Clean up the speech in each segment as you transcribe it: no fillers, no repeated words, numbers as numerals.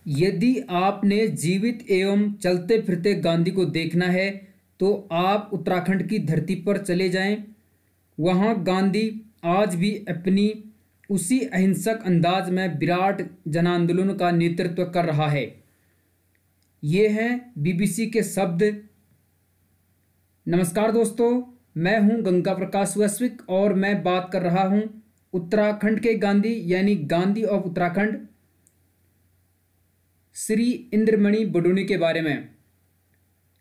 यदि आपने जीवित एवं चलते फिरते गांधी को देखना है तो आप उत्तराखंड की धरती पर चले जाएं। वहां गांधी आज भी अपनी उसी अहिंसक अंदाज में विराट जन आंदोलन का नेतृत्व कर रहा है। ये हैं बीबीसी के शब्द। नमस्कार दोस्तों, मैं हूं गंगा प्रकाश वैश्विक और मैं बात कर रहा हूं उत्तराखंड के गांधी यानी गांधी ऑफ उत्तराखंड श्री इंद्रमणि बडोनी के बारे में।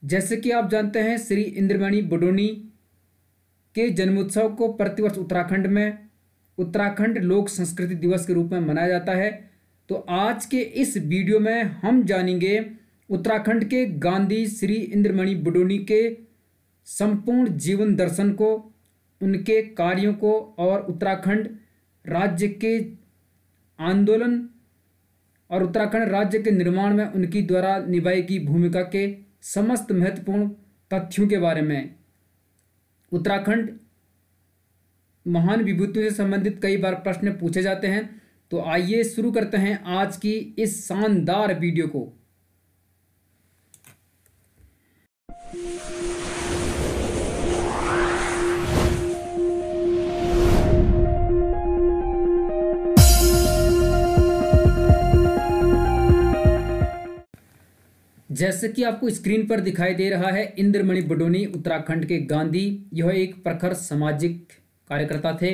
जैसे कि आप जानते हैं, श्री इंद्रमणि बडोनी के जन्मोत्सव को प्रतिवर्ष उत्तराखंड में उत्तराखंड लोक संस्कृति दिवस के रूप में मनाया जाता है। तो आज के इस वीडियो में हम जानेंगे उत्तराखंड के गांधी श्री इंद्रमणि बडोनी के संपूर्ण जीवन दर्शन को, उनके कार्यों को और उत्तराखंड राज्य के आंदोलन और उत्तराखंड राज्य के निर्माण में उनकी द्वारा निभाई गई भूमिका के समस्त महत्वपूर्ण तथ्यों के बारे में। उत्तराखंड महान विभूतियों से संबंधित कई बार प्रश्न पूछे जाते हैं, तो आइए शुरू करते हैं आज की इस शानदार वीडियो को। जैसे कि आपको स्क्रीन पर दिखाई दे रहा है, इंद्रमणि बडोनी उत्तराखंड के गांधी, यह एक प्रखर सामाजिक कार्यकर्ता थे।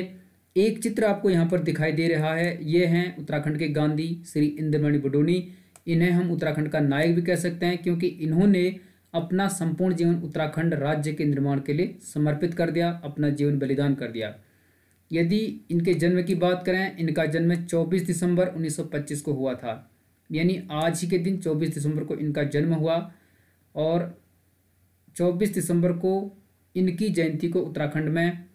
एक चित्र आपको यहाँ पर दिखाई दे रहा है, ये हैं उत्तराखंड के गांधी श्री इंद्रमणि बडोनी। इन्हें हम उत्तराखंड का नायक भी कह सकते हैं, क्योंकि इन्होंने अपना संपूर्ण जीवन उत्तराखंड राज्य के निर्माण के लिए समर्पित कर दिया, अपना जीवन बलिदान कर दिया। यदि इनके जन्म की बात करें, इनका जन्म 24 दिसंबर 1925 को हुआ था, यानी आज ही के दिन 24 दिसंबर को इनका जन्म हुआ। और 24 दिसंबर को इनकी जयंती को उत्तराखंड में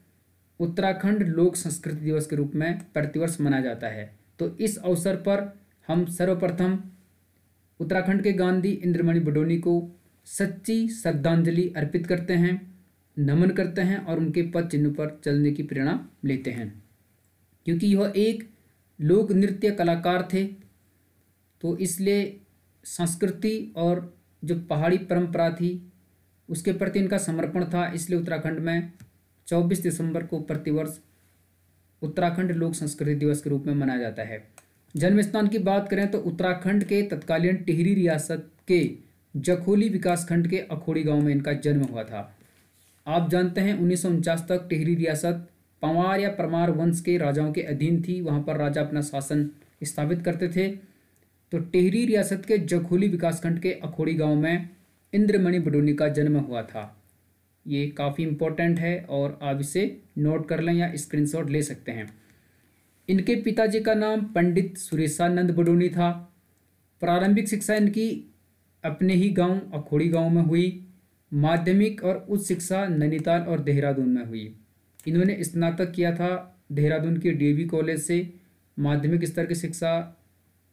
उत्तराखंड लोक संस्कृति दिवस के रूप में प्रतिवर्ष मनाया जाता है। तो इस अवसर पर हम सर्वप्रथम उत्तराखंड के गांधी इंद्रमणि बडोनी को सच्ची श्रद्धांजलि अर्पित करते हैं, नमन करते हैं और उनके पद चिन्ह पर चलने की प्रेरणा लेते हैं। क्योंकि यह एक लोक नृत्य कलाकार थे, तो इसलिए संस्कृति और जो पहाड़ी परंपरा थी उसके प्रति इनका समर्पण था। इसलिए उत्तराखंड में 24 दिसंबर को प्रतिवर्ष उत्तराखंड लोक संस्कृति दिवस के रूप में मनाया जाता है। जन्म स्थान की बात करें तो उत्तराखंड के तत्कालीन टिहरी रियासत के जखोली विकासखंड के अखोड़ी गांव में इनका जन्म हुआ था। आप जानते हैं 1949 तक टिहरी रियासत पंवार या परमार वंश के राजाओं के अधीन थी। वहां पर राजा अपना शासन स्थापित करते थे। तो टिहरी रियासत के जखोली विकासखंड के अखोड़ी गांव में इंद्रमणि बडोनी का जन्म हुआ था। ये काफ़ी इम्पोर्टेंट है और आप इसे नोट कर लें या स्क्रीनशॉट ले सकते हैं। इनके पिताजी का नाम पंडित सुरेशानंद बडोनी था। प्रारंभिक शिक्षा इनकी अपने ही गांव अखोड़ी गांव में हुई। माध्यमिक और उच्च शिक्षा नैनीताल और देहरादून में हुई। इन्होंने स्नातक किया था देहरादून के डीएवी कॉलेज से। माध्यमिक स्तर की शिक्षा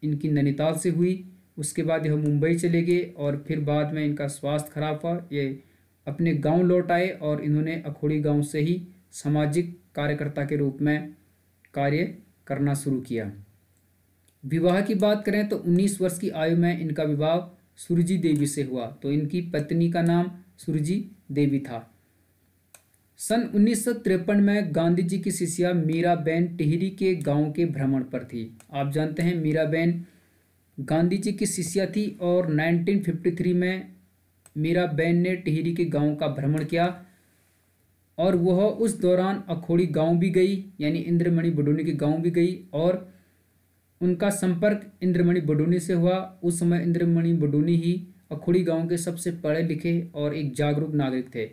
इनकी नैनीताल से हुई। उसके बाद यह मुंबई चले गए और फिर बाद में इनका स्वास्थ्य खराब हुआ, ये अपने गांव लौट आए और इन्होंने अखोड़ी गांव से ही सामाजिक कार्यकर्ता के रूप में कार्य करना शुरू किया। विवाह की बात करें तो 19 वर्ष की आयु में इनका विवाह सुरजी देवी से हुआ। तो इनकी पत्नी का नाम सुरजी देवी था। सन 1953 में गांधी जी की शिष्या मीराबेन टिहरी के गांव के भ्रमण पर थी। आप जानते हैं मीराबेन गांधी जी की शिष्या थी और 1953 में मीराबेन ने टिहरी के गांव का भ्रमण किया और वह उस दौरान अखोड़ी गांव भी गई, यानी इंद्रमणि बडोनी के गांव भी गई और उनका संपर्क इंद्रमणि बडोनी से हुआ। उस समय इंद्रमणि बडोनी ही अखोड़ी गांव के सबसे पढ़े लिखे और एक जागरूक नागरिक थे।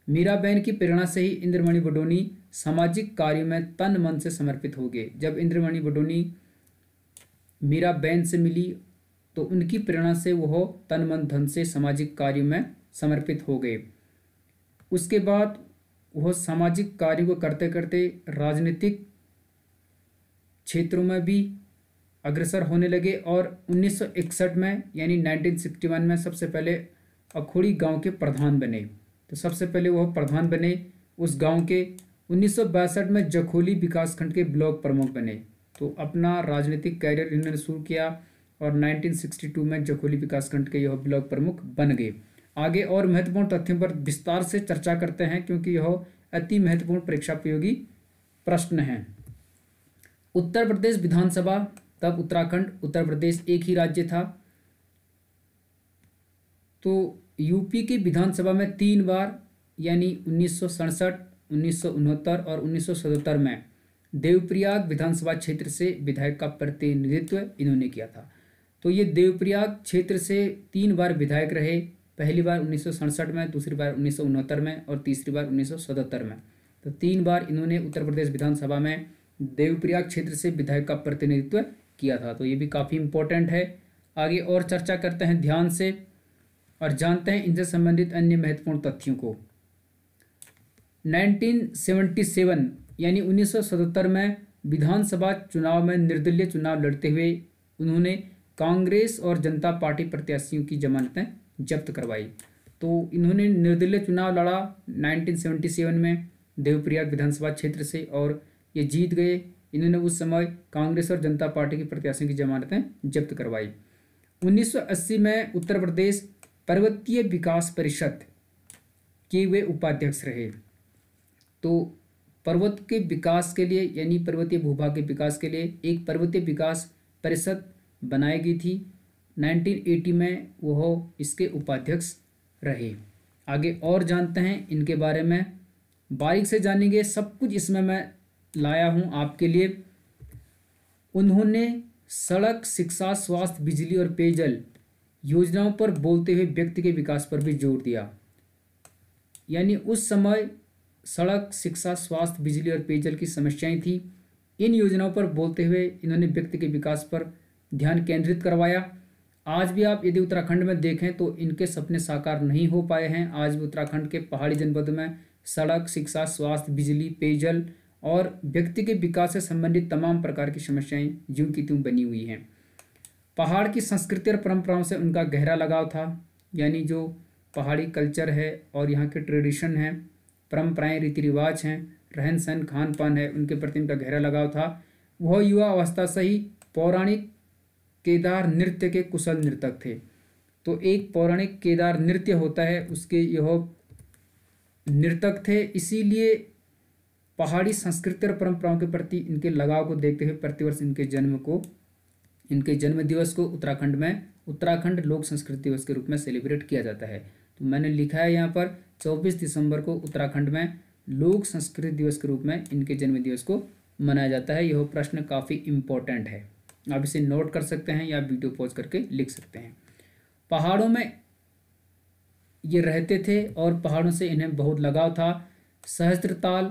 मीराबेन की प्रेरणा से ही इंद्रमणि बडोनी सामाजिक कार्यों में तन मन से समर्पित हो गए। जब इंद्रमणि बडोनी मीराबेन से मिली तो उनकी प्रेरणा से वह तन मन धन से सामाजिक कार्यों में समर्पित हो गए। उसके बाद वह सामाजिक कार्यों को करते करते राजनीतिक क्षेत्रों में भी अग्रसर होने लगे और 1961 में यानी 1961 में सबसे पहले अखोड़ी गांव के प्रधान बने। तो सबसे पहले वह प्रधान बने उस गांव के। 1962 में जखोली विकासखंड के ब्लॉक प्रमुख बने। तो अपना राजनीतिक कैरियर इन्होंने शुरू किया और 1962 में जखोली विकासखंड के यह ब्लॉक प्रमुख बन गए। आगे और महत्वपूर्ण तथ्यों पर विस्तार से चर्चा करते हैं क्योंकि यह अति महत्वपूर्ण परीक्षापयोगी प्रश्न है। उत्तर प्रदेश विधानसभा, तब उत्तराखंड उत्तर प्रदेश एक ही राज्य था। तो यूपी की विधानसभा में 3 बार यानी 1967, 1969 और 1977 में देवप्रयाग विधानसभा क्षेत्र से विधायक का प्रतिनिधित्व इन्होंने किया था। तो ये देवप्रयाग क्षेत्र से 3 बार विधायक रहे, पहली बार 1967 में, दूसरी बार 1969 में और तीसरी बार 1977 में। तो 3 बार इन्होंने उत्तर प्रदेश विधानसभा में देवप्रयाग क्षेत्र से विधायक का प्रतिनिधित्व किया था। तो ये भी काफ़ी इम्पोर्टेंट है। आगे और चर्चा करते हैं ध्यान से और जानते हैं इनसे संबंधित अन्य महत्वपूर्ण तथ्यों को। 1977 यानी 1977 में विधानसभा चुनाव में निर्दलीय चुनाव लड़ते हुए उन्होंने कांग्रेस और जनता पार्टी प्रत्याशियों की जमानतें जब्त करवाई। तो इन्होंने निर्दलीय चुनाव लड़ा 1977 में देवप्रयाग विधानसभा क्षेत्र से और ये जीत गए। इन्होंने उस समय कांग्रेस और जनता पार्टी की प्रत्याशियों की जमानतें जब्त करवाई। 1980 में उत्तर प्रदेश पर्वतीय विकास परिषद के वे उपाध्यक्ष रहे। तो पर्वत के विकास के लिए यानी पर्वतीय भूभाग के विकास के लिए एक पर्वतीय विकास परिषद बनाई गई थी। 1980 में वह इसके उपाध्यक्ष रहे। आगे और जानते हैं इनके बारे में, बारीक से जानेंगे, सब कुछ इसमें मैं लाया हूँ आपके लिए। उन्होंने सड़क, शिक्षा, स्वास्थ्य, बिजली और पेयजल योजनाओं पर बोलते हुए व्यक्ति के विकास पर भी जोर दिया। यानी उस समय सड़क, शिक्षा, स्वास्थ्य, बिजली और पेयजल की समस्याएं थी। इन योजनाओं पर बोलते हुए इन्होंने व्यक्ति के विकास पर ध्यान केंद्रित करवाया। आज भी आप यदि उत्तराखंड में देखें तो इनके सपने साकार नहीं हो पाए हैं। आज भी उत्तराखंड के पहाड़ी जनपद में सड़क, शिक्षा, स्वास्थ्य, बिजली, पेयजल और व्यक्ति के विकास से संबंधित तमाम प्रकार की समस्याएं ज्यों की त्यों बनी हुई हैं। पहाड़ की संस्कृति और परंपराओं से उनका गहरा लगाव था। यानी जो पहाड़ी कल्चर है और यहाँ के ट्रेडिशन हैं, परंपराएं, रीति रिवाज हैं, रहन सहन, खान पान है, उनके प्रति उनका गहरा लगाव था। वह युवा अवस्था से ही पौराणिक केदार नृत्य के कुशल नर्तक थे। तो एक पौराणिक केदार नृत्य होता है, उसके यह नर्तक थे। इसीलिए पहाड़ी संस्कृति और परंपराओं के प्रति इनके लगाव को देखते हुए प्रतिवर्ष इनके जन्म दिवस को उत्तराखंड में उत्तराखंड लोक संस्कृति दिवस के रूप में सेलिब्रेट किया जाता है। तो मैंने लिखा है यहाँ पर 24 दिसंबर को उत्तराखंड में लोक संस्कृति दिवस के रूप में इनके जन्म दिवस को मनाया जाता है। यह प्रश्न काफ़ी इम्पोर्टेंट है, आप इसे नोट कर सकते हैं या वीडियो पॉज करके लिख सकते हैं। पहाड़ों में ये रहते थे और पहाड़ों से इन्हें बहुत लगाव था। सहस्त्रताल,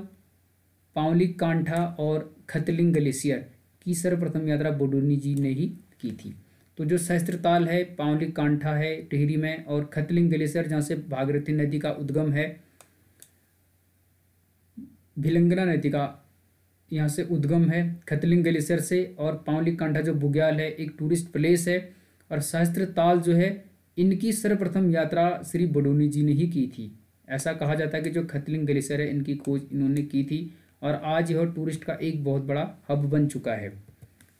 पावली कांठा और खतलिंग ग्लेशियर की सर्वप्रथम यात्रा बडोनी जी ने ही की थी। तो जो सहस्त्रताल है, पावली कांठा है टिहरी में और खतलिंग ग्लेशियर जहाँ से भागीरथी नदी का उद्गम है, भिलंगना नदी का यहाँ से उद्गम है खतलिंग ग्लेशियर से, और पावली कांठा जो बुग्याल है एक टूरिस्ट प्लेस है, और सहस्त्रताल जो है इनकी सर्वप्रथम यात्रा श्री बडोनी जी ने ही की थी। ऐसा कहा जाता है कि जो खतलिंग ग्लेशियर है इनकी खोज इन्होंने की थी और आज यह टूरिस्ट का एक बहुत बड़ा हब बन चुका है।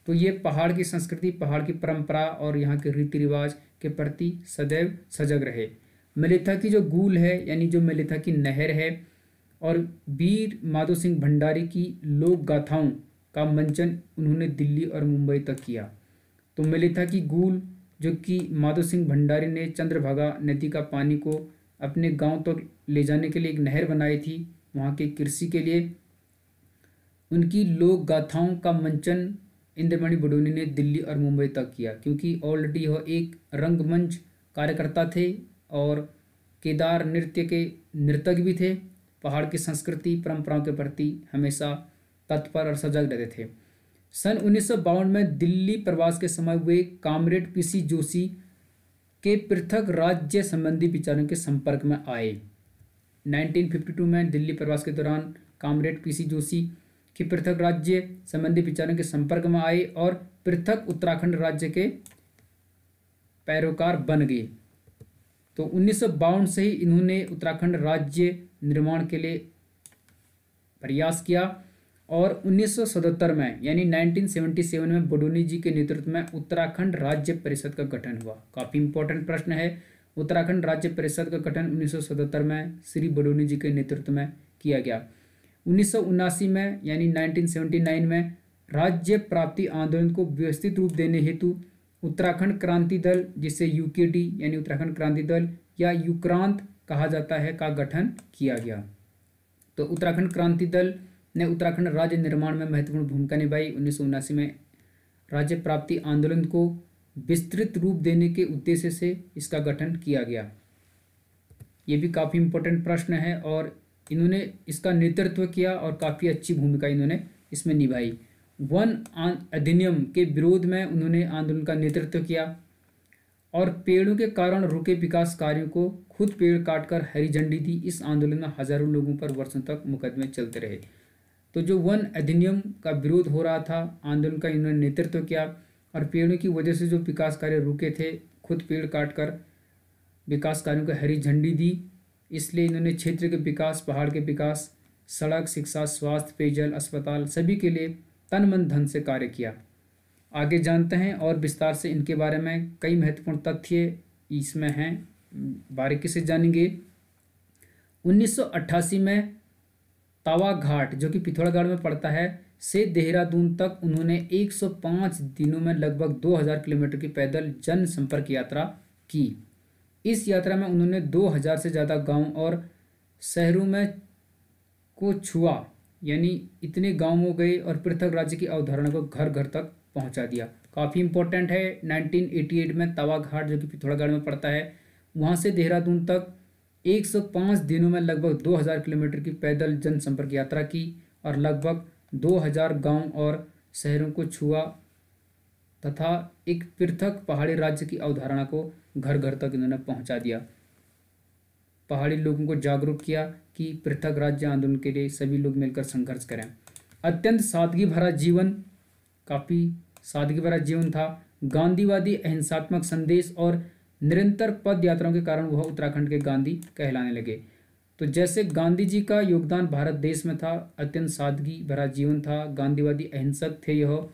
तो ये पहाड़ की संस्कृति, पहाड़ की परंपरा और यहाँ के रीति रिवाज के प्रति सदैव सजग रहे। मेलेथा की जो गूल है यानी जो मेलेथा की नहर है और वीर माधो सिंह भंडारी की लोक गाथाओं का मंचन उन्होंने दिल्ली और मुंबई तक किया। तो मेलेथा की गूल जो कि माधो सिंह भंडारी ने चंद्रभागा नदी का पानी को अपने गांव तक ले जाने के लिए एक नहर बनाई थी वहाँ की कृषि के लिए, उनकी लोक गाथाओं का मंचन इंद्रमणि बडोनी ने दिल्ली और मुंबई तक किया, क्योंकि ऑलरेडी वह एक रंगमंच कार्यकर्ता थे और केदार नृत्य के नर्तक भी थे। पहाड़ की संस्कृति परंपराओं के प्रति हमेशा तत्पर और सजग रहते थे। सन 1952 में दिल्ली प्रवास के समय वे कामरेड पीसी जोशी के पृथक राज्य संबंधी विचारों के संपर्क में आए। 1952 में दिल्ली प्रवास के दौरान कामरेड पीसी जोशी के पृथक राज्य संबंधी विचारों के संपर्क में आए और पृथक उत्तराखंड राज्य के पैरोकार बन गए। तो 1952 से ही इन्होंने उत्तराखंड राज्य निर्माण के लिए प्रयास किया। और 1977 में यानी 1977 में बडोनी जी के नेतृत्व में उत्तराखंड राज्य परिषद का गठन हुआ। काफ़ी इंपॉर्टेंट प्रश्न है। उत्तराखंड राज्य परिषद का गठन 1977 में श्री बडोनी जी के नेतृत्व में किया गया। 1979 में यानी 1979 में राज्य प्राप्ति आंदोलन को व्यवस्थित रूप देने हेतु उत्तराखंड क्रांति दल, जिसे यूकेडी यानी उत्तराखंड क्रांति दल या युक्रांत कहा जाता है, का गठन किया गया। तो उत्तराखंड क्रांति दल ने उत्तराखंड राज्य निर्माण में महत्वपूर्ण भूमिका निभाई। 1979 में राज्य प्राप्ति आंदोलन को विस्तृत रूप देने के उद्देश्य से इसका गठन किया गया। ये भी काफ़ी इंपॉर्टेंट प्रश्न है और इन्होंने इसका नेतृत्व किया और काफ़ी अच्छी भूमिका इन्होंने इसमें निभाई। वन अधिनियम के विरोध में उन्होंने आंदोलन का नेतृत्व किया और पेड़ों के कारण रुके विकास कार्यों को खुद पेड़ काटकर हरी झंडी दी। इस आंदोलन में हजारों लोगों पर वर्षों तक मुकदमे चलते रहे। तो जो वन अधिनियम का विरोध हो रहा था, आंदोलन का इन्होंने नेतृत्व किया और पेड़ों की वजह से जो विकास कार्य रुके थे, खुद पेड़ काटकर विकास कार्यों को हरी झंडी दी। इसलिए इन्होंने क्षेत्र के विकास, पहाड़ के विकास, सड़क, शिक्षा, स्वास्थ्य, पेयजल, अस्पताल सभी के लिए तन मन धन से कार्य किया। आगे जानते हैं और विस्तार से इनके बारे में। कई महत्वपूर्ण तथ्य इसमें हैं, बारीकी से जानेंगे। 1988 में तवा घाट, जो कि पिथौरागढ़ में पड़ता है, से देहरादून तक उन्होंने 105 दिनों में लगभग 2000 किलोमीटर की पैदल जनसंपर्क यात्रा की। इस यात्रा में उन्होंने 2000 से ज़्यादा गांव और शहरों में को छुआ, यानी इतने गांवों गए और पृथक राज्य की अवधारणा को घर घर तक पहुंचा दिया। काफ़ी इंपॉर्टेंट है। 1988 में तवा घाट, जो कि पिथौरागढ़ में पड़ता है, वहां से देहरादून तक 105 दिनों में लगभग 2000 किलोमीटर की पैदल जनसंपर्क यात्रा की और लगभग 2000 गांव और शहरों को छुआ तथा एक पृथक पहाड़ी राज्य की अवधारणा को घर घर तक इन्होंने पहुंचा दिया। पहाड़ी लोगों को जागरूक किया कि पृथक राज्य आंदोलन के लिए सभी लोग मिलकर संघर्ष करें। अत्यंत सादगी भरा जीवन, काफ़ी सादगी भरा जीवन था। गांधीवादी अहिंसात्मक संदेश और निरंतर पद यात्राओं के कारण वह उत्तराखंड के गांधी कहलाने लगे। तो जैसे गांधी जी का योगदान भारत देश में था, अत्यंत सादगी भरा जीवन था, गांधीवादी अहिंसक थे यह,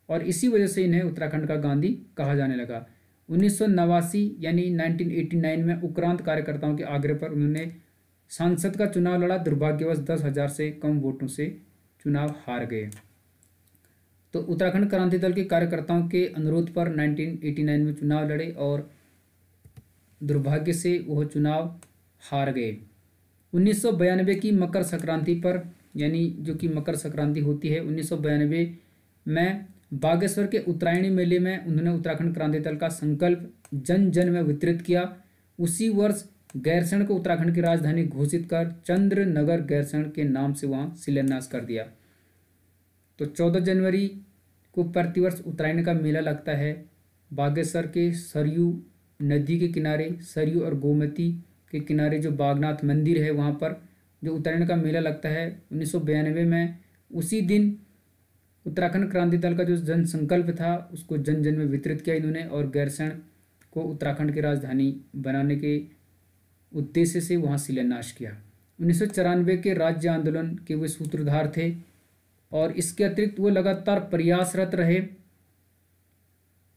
और इसी वजह से इन्हें उत्तराखंड का गांधी कहा जाने लगा। 1989 यानी 1989 में उक्रांत कार्यकर्ताओं के आग्रह पर उन्होंने सांसद का चुनाव लड़ा। दुर्भाग्यवश 10,000 से कम वोटों से चुनाव हार गए। तो उत्तराखंड क्रांति दल के कार्यकर्ताओं के अनुरोध पर 1989 में चुनाव लड़े और दुर्भाग्य से वह चुनाव हार गए। 1992 की मकर संक्रांति पर, यानी जो कि मकर संक्रांति होती है, 1992 में बागेश्वर के उत्तरायणी मेले में उन्होंने उत्तराखंड क्रांति दल का संकल्प जन जन में वितरित किया। उसी वर्ष गैरसैंण को उत्तराखंड की राजधानी घोषित कर चंद्र नगर गैरसैंण के नाम से वहाँ शिलान्यास कर दिया। तो 14 जनवरी को प्रतिवर्ष उत्तरायण का मेला लगता है। बागेश्वर के सरयू नदी के किनारे, सरयू और गोमती के किनारे जो बागनाथ मंदिर है, वहाँ पर जो उत्तरायण का मेला लगता है 1992 में, उसी दिन उत्तराखंड क्रांति दल का जो जन संकल्प था उसको जन जन में वितरित किया इन्होंने और गैरसैंण को उत्तराखंड की राजधानी बनाने के उद्देश्य से वहाँ शिलान्यास किया। 1994 के राज्य आंदोलन के वे सूत्रधार थे और इसके अतिरिक्त वो लगातार प्रयासरत रहे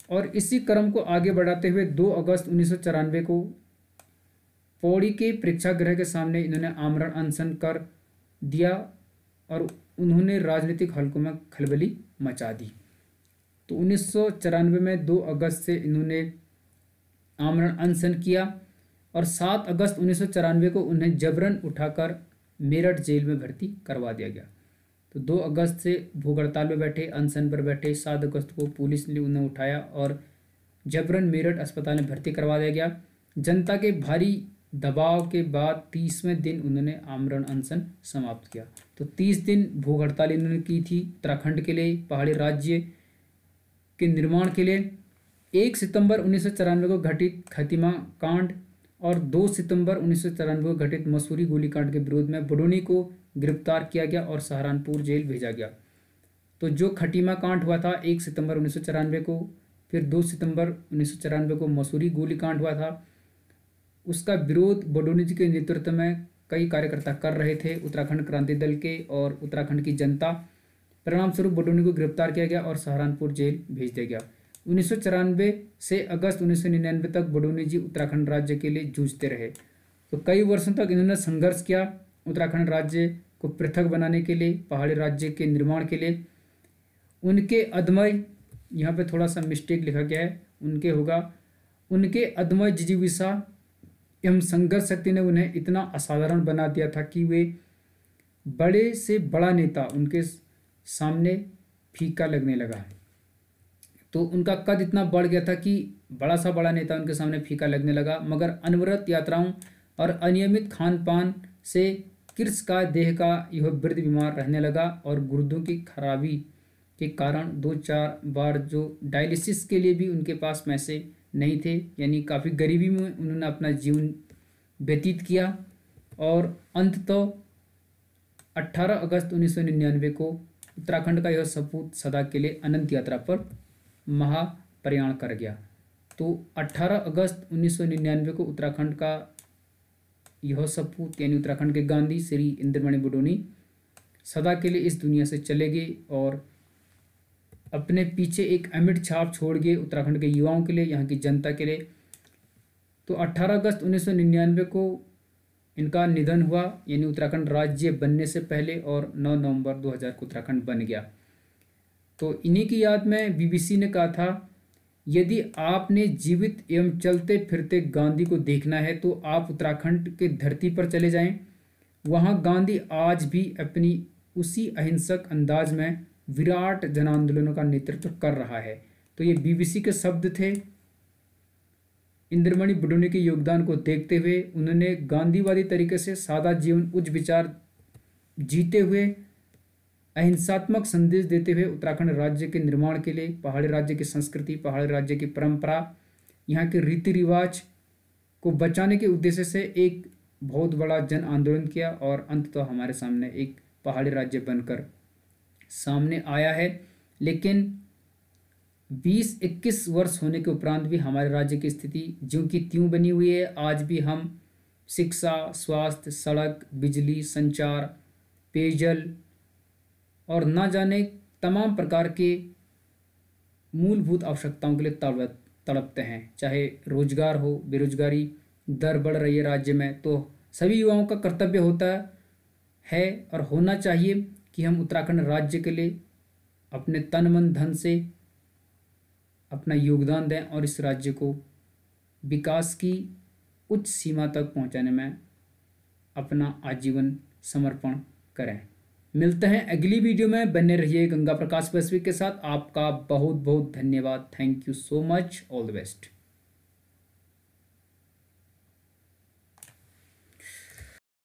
और इसी क्रम को आगे बढ़ाते हुए 2 अगस्त 1994 को पौड़ी के प्रेक्षागृह के सामने इन्होंने आमरण अनशन कर दिया और उन्होंने राजनीतिक हलकों में खलबली मचा दी। तो 1994 में 2 अगस्त से इन्होंने आमरण अनशन किया और 7 अगस्त 1994 को उन्हें जबरन उठाकर मेरठ जेल में भर्ती करवा दिया गया। तो 2 अगस्त से भूख हड़ताल में बैठे, अनशन पर बैठे, 7 अगस्त को पुलिस ने उन्हें उठाया और जबरन मेरठ अस्पताल में भर्ती करवा दिया गया। जनता के भारी दबाव के बाद 30वें दिन उन्होंने आमरण अनशन समाप्त किया। तो 30 दिन भूख हड़ताल इन्होंने की थी उत्तराखंड के लिए, पहाड़ी राज्य के निर्माण के लिए। 1 सितंबर 1994 को घटित खटीमा कांड और 2 सितंबर 1994 को घटित मसूरी गोलीकांड के विरोध में बडोनी को गिरफ्तार किया गया और सहारनपुर जेल भेजा गया। तो जो खटीमा कांड हुआ था 1 सितंबर 1994 को, फिर 2 सितंबर 1994 को मसूरी गोलीकांड हुआ था, उसका विरोध बडोनी जी के नेतृत्व में कई कार्यकर्ता कर रहे थे उत्तराखंड क्रांति दल के और उत्तराखंड की जनता। परिणाम स्वरूप बडोनी को गिरफ्तार किया गया और सहारनपुर जेल भेज दिया गया। 1994 से अगस्त 1999 तक बडोनी जी उत्तराखंड राज्य के लिए जूझते रहे। तो कई वर्षों तक इन्होंने संघर्ष किया उत्तराखंड राज्य को पृथक बनाने के लिए, पहाड़ी राज्य के निर्माण के लिए। उनके अदम्य, यहाँ पे थोड़ा सा मिस्टेक लिखा गया है, उनके अदम्य जिजीविषा एवं संघर्ष शक्ति ने उन्हें इतना असाधारण बना दिया था कि वे बड़े से बड़ा नेता उनके सामने फीका लगने लगा। तो उनका कद इतना बढ़ गया था कि बड़ा सा बड़ा नेता उनके सामने फीका लगने लगा। मगर अनवरत यात्राओं और अनियमित खान पान से कृशकाय देह का यह वृद्ध बीमार रहने लगा और गुर्दों की खराबी के कारण 2-4 बार जो डायलिसिस के लिए भी उनके पास पैसे नहीं थे, यानी काफ़ी गरीबी में उन्होंने अपना जीवन व्यतीत किया। और अंततः 18 अगस्त 1999 को उत्तराखंड का यह सपूत सदा के लिए अनंत यात्रा पर महाप्रयाण कर गया। तो 18 अगस्त 1999 को उत्तराखंड का यह सपूत यानी उत्तराखंड के गांधी श्री इंद्रमणि बडोनी सदा के लिए इस दुनिया से चले गए और अपने पीछे एक अमिट छाप छोड़ गए उत्तराखंड के युवाओं के लिए, यहाँ की जनता के लिए। तो 18 अगस्त 1999 को इनका निधन हुआ, यानी उत्तराखंड राज्य बनने से पहले, और 9 नवंबर 2000 को उत्तराखंड बन गया। तो इन्हीं की याद में बीबीसी ने कहा था, यदि आपने जीवित एवं चलते फिरते गांधी को देखना है तो आप उत्तराखंड के धरती पर चले जाएं। वहाँ गांधी आज भी अपनी उसी अहिंसक अंदाज में विराट जन आंदोलनों का नेतृत्व कर रहा है। तो ये बीबीसी के शब्द थे। इंद्रमणि बडोनी के योगदान को देखते हुए उन्होंने गांधीवादी तरीके से सादा जीवन, उच्च विचार जीते हुए, अहिंसात्मक संदेश देते हुए उत्तराखंड राज्य के निर्माण के लिए पहाड़ी राज्य की संस्कृति, पहाड़ी राज्य की परंपरा, यहाँ के रीति रिवाज को बचाने के उद्देश्य से एक बहुत बड़ा जन आंदोलन किया और अंततः हमारे सामने एक पहाड़ी राज्य बनकर सामने आया है। लेकिन 20-21 वर्ष होने के उपरांत भी हमारे राज्य की स्थिति ज्यों की त्यों बनी हुई है। आज भी हम शिक्षा, स्वास्थ्य, सड़क, बिजली, संचार, पेयजल और ना जाने तमाम प्रकार के मूलभूत आवश्यकताओं के लिए तड़पते हैं। चाहे रोजगार हो, बेरोजगारी दर बढ़ रही है राज्य में, तो सभी युवाओं का कर्तव्य होता है और होना चाहिए कि हम उत्तराखंड राज्य के लिए अपने तन मन धन से अपना योगदान दें और इस राज्य को विकास की उच्च सीमा तक पहुंचाने में अपना आजीवन समर्पण करें। मिलते हैं अगली वीडियो में। बने रहिए गंगा प्रकाश वैश्विक के साथ। आपका बहुत बहुत धन्यवाद। Thank you so much. All the best.